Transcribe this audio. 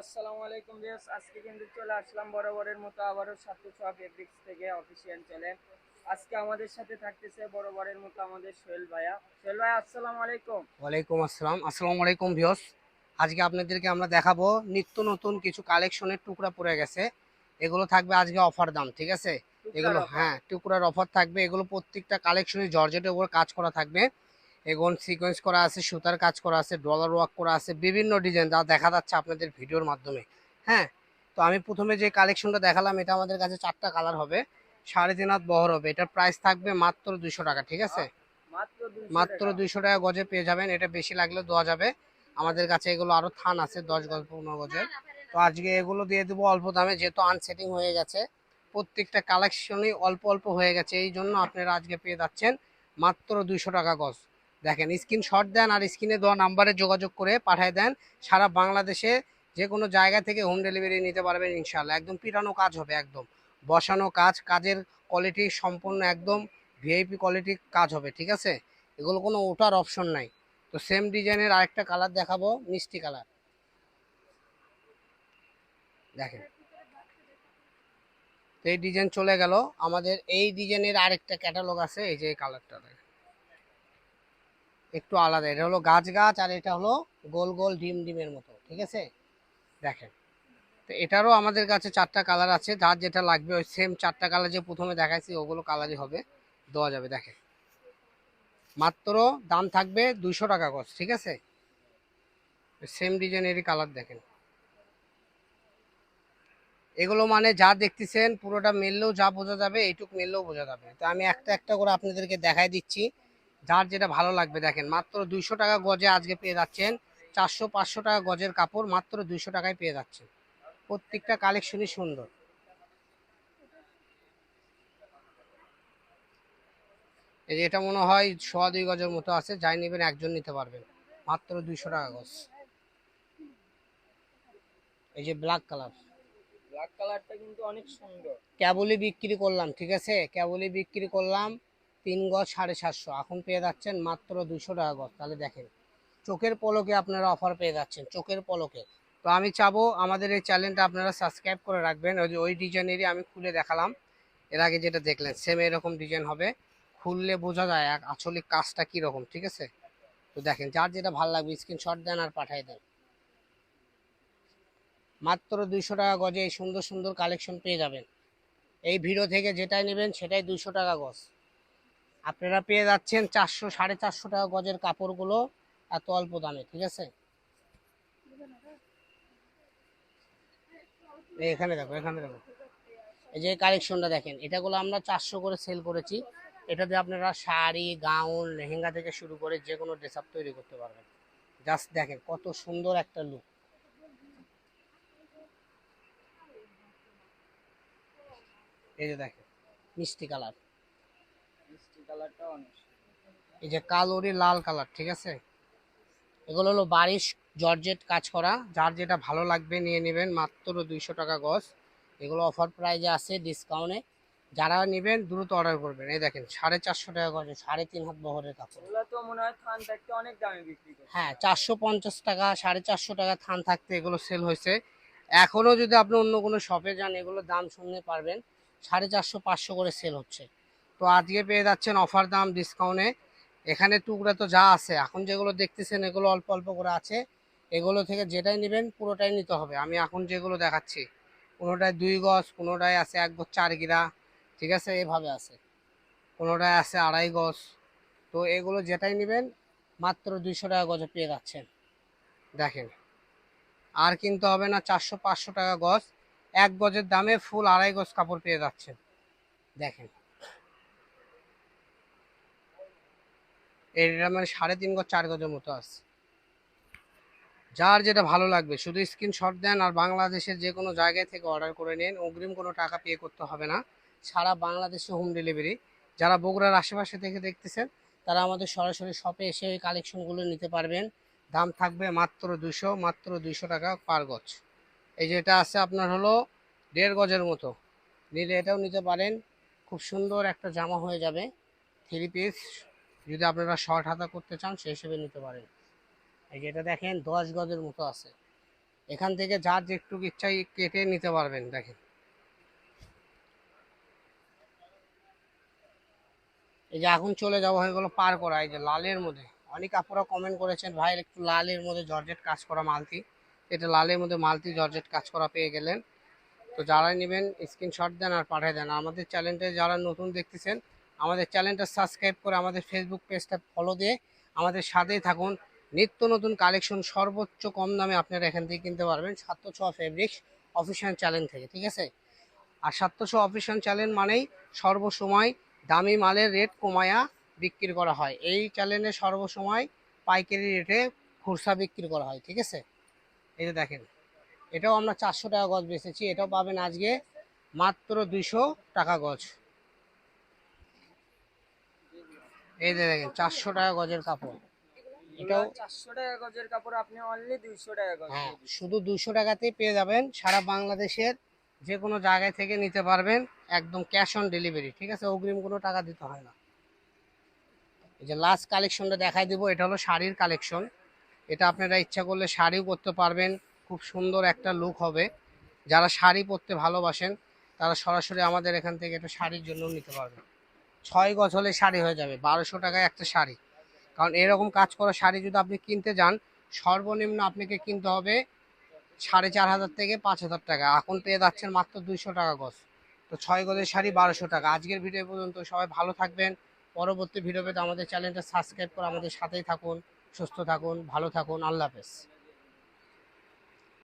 আসসালামু আলাইকুম ভিউয়ার্স, আজকে কিন্তু চলে আসলাম বরাবরের মতো আবারও সাথে ছোঁয়া ফেব্রিক্স থেকে অফিসিয়াল চ্যানেল। আজকে আমাদের সাথে থাকতেছে বরাবরের মতো আমাদের সোহেল ভাইয়া। সোহেল ভাই, আসসালামু আলাইকুম। ওয়ালাইকুম আসসালাম। আসসালামু আলাইকুম ভিউয়ার্স। আজকে আপনাদেরকে আমরা দেখাবো নিত্য নতুন কিছু কালেকশনের টুকরা পড়ে গেছে। এগুলো থাকবে আজকে অফার দাম, ঠিক আছে? টুকটার এগুলো অফার। টুকরার অফার থাকবে। এগুলো প্রত্যেকটা কালেকশনই জর্জেটের উপর কাজ করা থাকবে। এগুলো সিকোয়েন্স করা আছে, সুতার কাজ করা আছে, ডলার ওয়ার্ক করা আছে, বিভিন্ন ডিজাইন যা দেখা যাচ্ছে আপনাদের ভিডিওর মাধ্যমে। হ্যাঁ, তো আমি প্রথমে যে কালেকশনটা দেখালাম এটা আমাদের কাছে 4টা কালার হবে, 3.5 হাত বহর হবে। এটার প্রাইস থাকবে মাত্র 200 টাকা, ঠিক আছে? মাত্র 200 মাত্র টাকা 200 টাকা গজে পেয়ে যাবেন। এটা বেশি লাগলে দেওয়া যাবে। আমাদের কাছে এগুলো আরো থান আছে 10 গজ 15 গজের। তো আজকে এগুলো দিয়ে দেবো অল্প দামে, যেহেতু আনসেটিং হয়ে গেছে। প্রত্যেকটা কালেকশনই অল্প অল্প হয়ে গেছে, এই জন্য আপনারা আজকে পেয়ে যাচ্ছেন মাত্র 200 টাকা গজ। দেখেন, স্ক্রিনশট দেন আর স্ক্রিনে দেওয়া নাম্বারে যোগাযোগ করে পাঠিয়ে দেন। সারা বাংলাদেশে যে কোনো জায়গা থেকে হোম ডেলিভারি নিতে পারবেন ইনশাল্লাহ। একদম পিটানো কাজ হবে, একদম বসানো কাজ। কাজের কোয়ালিটি সম্পূর্ণ একদম ভিআইপি কোয়ালিটির কাজ হবে, ঠিক আছে? এগুলো কোনো ওঠার অপশন নাই। তো সেম ডিজাইনের আরেকটা কালার দেখাবো, মিষ্টি কালার। দেখেন, তো এই ডিজাইন চলে গেল। আমাদের এই ডিজাইনের আরেকটা ক্যাটালগ আছে, এই যে এই কালারটা দেখেন, একটু আলাদা। এটা হলো গাছ গাছ আর এটা হলো গোল গোল ডিম ডিমের মতো, ঠিক আছে? দেখেন, তো এটারও আমাদের কাছে 4টা কালার আছে। যার যেটা লাগবে ওই সেম 4টা কালার যে প্রথমে দেখাইছি ওগুলো কালারই হবে, দেওয়া যাবে। দেখেন, মাত্র দাম থাকবে 200 টাকা গজ, ঠিক আছে? সেম ডিজাইনেরই কালার দেখেন। এগুলো মানে যা দেখতেছেন পুরোটা মেললেও যা বোঝা যাবে, এইটুক মেললেও বোঝা যাবে। তো আমি একটা একটা করে আপনাদেরকে দেখাই দিচ্ছি, যার যেটা ভালো লাগবে। দেখেন, মাত্র 200 টাকা গজে আজকে পেয়ে যাচ্ছেন 400 500 টাকা গজের কাপড় মাত্র 200 টাকায় পেয়ে যাচ্ছেন। প্রত্যেকটা কালেকশনই সুন্দর। এই যে এটা মনে হয় 1.25 গজের মতো আছে, যাই নেবেন একজন নিতে পারবেন, মাত্র 200 টাকা গজ। এই যে ব্ল্যাক কালার, ব্ল্যাক কালারটা কিন্তু অনেক সুন্দর। কেবলই বিক্রি করলাম, ঠিক আছে? কেবলই বিক্রি করলাম 3 গজ 750। এখন পেয়ে যাচ্ছেন মাত্র 200 টাকা গজ। তাহলে দেখেন, চোখের পলকে আপনারা অফার পেয়ে যাচ্ছেন, চোখের পলকে। তো আমি চাবো আমাদের এই চ্যানেলটা আপনারা সাবস্ক্রাইব করে রাখবেন। ওই যে ওই ডিজাইনেরই আমি খুলে দেখালাম, এর আগে যেটা দেখলেন সেম এরকম ডিজাইন হবে। খুললে বোঝা যায় আসলে কাজটা কীরকম, ঠিক আছে? তো দেখেন, যার যেটা ভালো লাগবে স্ক্রিনশট দেন আর পাঠিয়ে দেন। মাত্র 200 টাকা গজে এই সুন্দর সুন্দর কালেকশন পেয়ে যাবেন। এই ভিডিও থেকে যেটাই নেবেন সেটাই 200 টাকা গজ। আপনারা পেয়ে যাচ্ছেন 400 450 টাকা গজের কাপড়গুলো এত অল্প দামে, ঠিক আছে? এখানে দেখো, এখানে দেখো, এই যে কালেকশনটা দেখেন, এটাগুলো আমরা 400 করে সেল করেছি। এটা দিয়ে আপনারা শাড়ি, গাউন, লেহেঙ্গা থেকে শুরু করে যে কোনো ড্রেস আপ তৈরি করতে পারবেন। জাস্ট দেখেন কত সুন্দর একটা লুক। এই যে দেখেন, মিষ্টি কালার, মিষ্টি কালারটা অনেক এই যে কালোরি লাল কালার, ঠিক আছে? এগুলো হলো বারিশ জর্জেট কাজ করা। যার যেটা ভালো লাগবে নিয়ে নেবেন, মাত্র 200 টাকা গজ। এগুলো অফার প্রাইজে আছে, ডিসকাউন্টে। যারা নেবেন দ্রুত অর্ডার করবেন। এই দেখেন, 450 টাকা গজে 3.5 হাত বহরের কাপড়। এগুলো তো মনে হয় থান থাকতে অনেক দামে বিক্রি করছে। হ্যাঁ, 450 টাকা 450 টাকা থান থাকতে এগুলো সেল হয়েছে। এখনও যদি আপনি অন্য কোনো শপে যান এগুলো দাম শুনতে পারবেন, 450 500 করে সেল হচ্ছে। তো আজকে পেয়ে যাচ্ছেন অফার দাম, ডিসকাউন্টে। এখানে টুকরা তো যা আছে এখন যেগুলো দেখতেছেন এগুলো অল্প অল্প করে আছে। এগুলো থেকে যেটাই নেবেন পুরোটাই নিতে হবে। আমি এখন যেগুলো দেখাচ্ছি কোনোটায় 2 গজ, কোনোটায় আছে 1 গজ 4 গিরা, ঠিক আছে? এভাবে আছে, কোনোটায় আছে 2.5 গজ। তো এগুলো যেটাই নেবেন মাত্র 200 টাকা গজে পেয়ে যাচ্ছেন। দেখেন, আর কিনতে হবে না, 400 500 টাকা গজ। 1 গজের দামে ফুল 2.5 গজ কাপড় পেয়ে যাচ্ছেন। দেখেন, এটা মানে 3.5 গজ 4 গজের মতো আছে। যার যেটা ভালো লাগবে শুধু স্ক্রিনশট দেন আর বাংলাদেশের যে কোনো জায়গায় থেকে অর্ডার করে নিন। অগ্রিম কোনো টাকা পে করতে হবে না, সারা বাংলাদেশে হোম ডেলিভারি। যারা বগুড়ার আশেপাশে থেকে দেখতেছেন তারা আমাদের সরাসরি শপে এসে ওই কালেকশনগুলো নিতে পারবেন। দাম থাকবে মাত্র 200, মাত্র 200 টাকা পার গজ। এই যেটা আছে আপনার হলো 1.5 গজের মতো, নিলে এটাও নিতে পারেন। খুব সুন্দর একটা জামা হয়ে যাবে, 3 পিস। যদি আপনারা শর্ট হাতা করতে চান সেই হিসেবে নিতে পারেন। এই যেটা দেখেন 10 গজের মতো আছে, এখান থেকে যার যেটুকু ইচ্ছা কেটে নিতে পারবেন। দেখেন এই যে এখন চলে যাওয়া হয়ে গেল পার করা, এই যে লালের মধ্যে অনেক আপুরা কমেন্ট করেছেন ভাই একটু লালের মধ্যে জর্জেট কাজ করা মালতি, এটা লালের মধ্যে মালতি জর্জেট কাজ করা পেয়ে গেলেন। তো যারা নেবেন স্ক্রিনশট দেন আর পাঠিয়ে দেন। আমাদের চ্যানেলটা যারা নতুন দেখতেছেন আমাদের চ্যানেলটা সাবস্ক্রাইব করে আমাদের ফেসবুক পেজটা ফলো দিয়ে আমাদের সাথেই থাকুন। নিত্য নতুন কালেকশন সর্বোচ্চ কম দামে আপনারা এখান থেকে কিনতে পারবেন 706 ফেব্রিক্স অফিসিয়াল চ্যানেল থেকে, ঠিক আছে। আর 706 অফিসিয়াল চ্যানেল মানেই সর্বসময় দামি মালের রেট কমায়া বিক্রি করা হয়, এই চ্যানেলে সর্বসময় পাইকারি রেটে খুচরা বিক্রি করা হয়, ঠিক আছে। এই যে দেখেন এটাও আমরা 400 টাকা গজ বেচেছি, এটাও পাবেন আজকে মাত্র 200 টাকা গজ। এই যে দেখেন 400 টাকা গজের কাপড়, এটাও এটাও 400 টাকা গজের কাপড় আপনি অনলি 200 টাকা গজ হ্যাঁ দিয়ে দিচ্ছেন। শুধু 200 টাকাতেই পেয়ে যাবেন, সারা বাংলাদেশের যে কোনো জায়গায় থেকে নিতে পারবেন, একদম ক্যাশ অন ডেলিভারি, ঠিক আছে, অগ্রিম কোনো টাকা দিতে হয় না। এই যে লাস্ট কালেকশনটা দেখাই দিব, এটা হলো শাড়ির কালেকশন। এটা আপনারা ইচ্ছা করলে শাড়িও পরতে পারবেন, খুব সুন্দর একটা লুক হবে। যারা শাড়ি পরতে ভালোবাসেন তারা সরাসরি আমাদের এখান থেকে একটা শাড়ির জন্য নিতে পারবেন। 6 গজ হলে শাড়ি হয়ে যাবে 1200 টাকায় একটা শাড়ি। কারণ এরকম কাজ করা শাড়ি যদি আপনি কিনতে যান সর্বনিম্ন আপনাকে কিনতে হবে 4500 থেকে 5000 টাকা, এখন পেয়ে যাচ্ছেন মাত্র 200 টাকা গজ। তো 6 গজের শাড়ি 1200 টাকা। আজকের ভিডিও পর্যন্ত, সবাই ভালো থাকবেন। পরবর্তী ভিডিও পেতে আমাদের চ্যানেলটা সাবস্ক্রাইব করে আমাদের সাথেই থাকুন। সুস্থ থাকুন, ভালো থাকুন, আল্লাহ হাফেজ।